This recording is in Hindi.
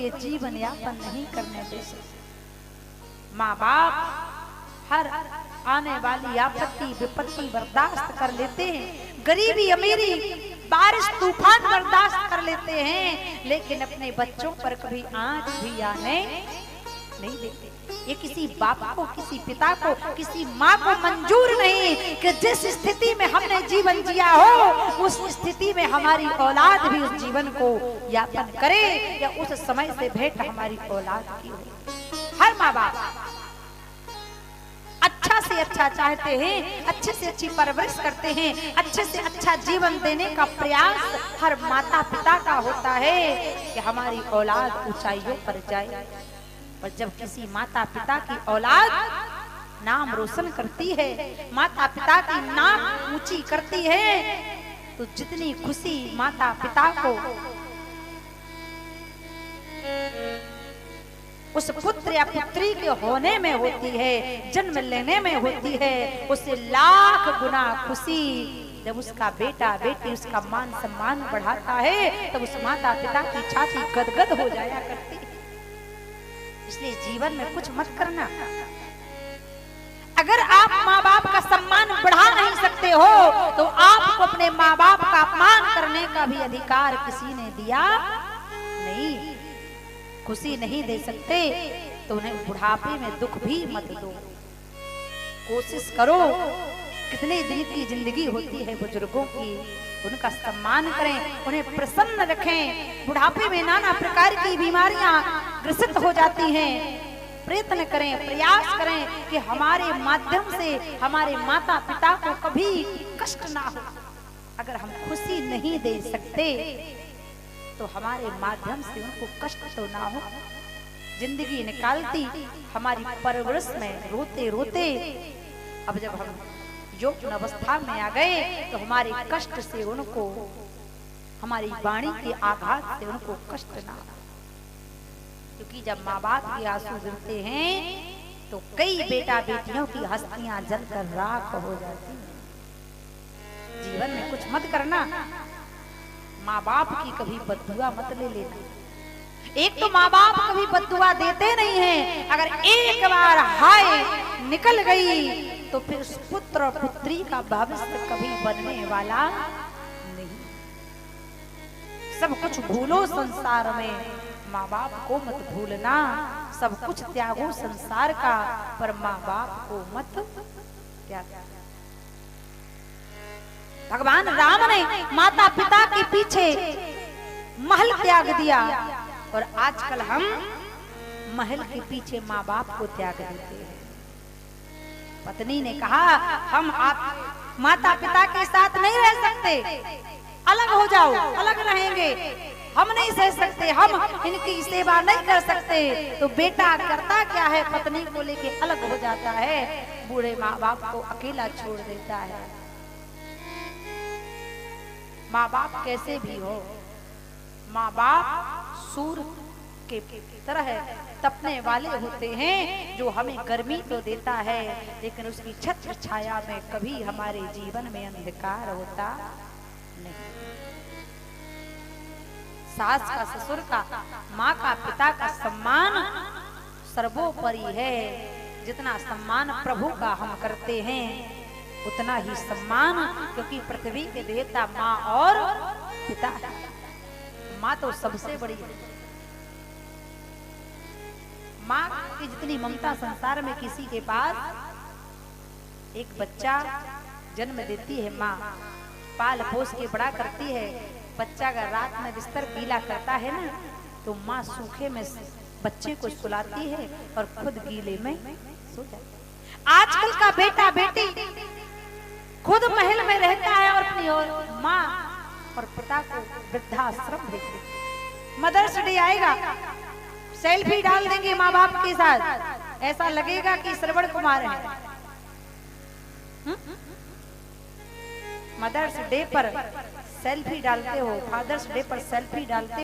ये जीवन यापन नहीं करने दे सकते। माँ बाप हर आने वाली आपत्ति विपत्ति बर्दाश्त कर लेते हैं, गरीबी अमीरी बारिश तूफान बर्दाश्त कर लेते हैं, लेकिन अपने बच्चों पर कभी आंच भी आने नहीं देते। ये किसी बाप को, किसी पिता को, किसी माँ को मंजूर नहीं कि जिस स्थिति में हमने जीवन जिया हो उस स्थिति में हमारी औलाद भी उस जीवन को यापन करे, या उस समय से भेंट हमारी औलाद की हो। हर माँ बाप अच्छा से अच्छा चाहते हैं, अच्छे से अच्छी परवरिश करते हैं, अच्छे से अच्छा जीवन देने का प्रयास हर माता पिता का होता है कि हमारी औलाद ऊंचाइयों पर जाए। पर जब किसी माता पिता की औलाद नाम रोशन करती है, माता पिता की नाम ऊंची करती है, तो जितनी खुशी माता पिता को उस पुत्र या पुत्री के होने में होती है, जन्म लेने में होती है, उससे लाख गुना खुशी जब उसका बेटा बेटी उसका मान सम्मान बढ़ाता है, तब उस माता पिता की छाती गदगद हो जाया करती है। इसलिए जीवन में कुछ मत करना। अगर आप माँ बाप का सम्मान बढ़ा नहीं सकते हो तो आपको अपने माँ बाप का अपमान करने का भी अधिकार किसी ने दिया नहीं। खुशी नहीं दे सकते तो उन्हें बुढ़ापे में दुख भी मत दो। कोशिश करो, कितने दिन की जिंदगी होती है बुजुर्गों की, उनका सम्मान करें, उन्हें प्रसन्न रखें। बुढ़ापे में नाना प्रकार की बीमारियां ग्रसित हो जाती हैं। प्रयत्न करें, प्रयास करें कि हमारे माध्यम से हमारे माता पिता को कभी कष्ट ना हो। अगर हम खुशी नहीं दे सकते तो हमारे माध्यम से उनको कष्ट तो ना हो। जिंदगी निकालती हमारी परवरिश में रोते रोते अब जब हम यौवन अवस्था में आ गए तो हमारे कष्ट से उनको, हमारी वाणी के आघात से उनको कष्ट ना हो। क्योंकि जब माँ बाप के आंसू गिरते हैं तो कई बेटा बेटियों की हस्तियां जलकर राख हो जाती हैं। जीवन में कुछ मत करना, माँ बाप की कभी बद्दुआ मत ले लेना। एक तो माँ बाप कभी बद्दुआ देते नहीं हैं, अगर एक बार हाय निकल गई तो फिर उस पुत्र और पुत्री का भविष्य कभी बनने वाला नहीं। सब कुछ भूलो संसार में, माँ बाप को मत भूलना। सब कुछ त्यागो संसार का, पर माँ बाप को मत त्याग। भगवान राम ने माता पिता के पीछे महल त्याग दिया और आजकल हम महल के पीछे माँ बाप को त्याग देते हैं। पत्नी ने कहा हम आप माता पिता के साथ नहीं रह सकते, अलग हो जाओ, अलग रहेंगे, हम नहीं सह सकते, हम इनकी सेवा नहीं कर सकते। तो बेटा करता क्या है, पत्नी को लेके अलग हो जाता है, बूढ़े माँ बाप को अकेला छोड़ देता है। माँ बाप कैसे भी हो, माँ बाप सूर्य के तरह तपने वाले होते हैं, जो हमें गर्मी तो देता है लेकिन उसकी छत्र छाया में कभी हमारे जीवन में अंधकार होता नहीं। सास का, ससुर का, माँ का, पिता का सम्मान सर्वोपरि है। जितना सम्मान प्रभु का हम करते हैं उतना ही सम्मान, क्योंकि पृथ्वी के देवता माँ और पिता है। माँ तो सबसे बड़ी है। माँ की जितनी ममता संसार में किसी के पास, एक बच्चा जन्म देती है माँ, पाल पोस के बड़ा करती है। बच्चा अगर रात में बिस्तर गीला करता है ना तो माँ सूखे में बच्चे को सुलाती है और खुद गीले में सो जाती है। आजकल का बेटा बेटी खुद महल में रहता है और अपनी माँ और पिता को वृद्धाश्रम भेजते। मदर्स डे आएगा, सेल्फी डाल देंगे माँ बाप के साथ, ऐसा लगेगा कि श्रवण कुमार है। मदर्स डे पर सेल्फी डालते हो, फादर्स डे पर सेल्फी डालते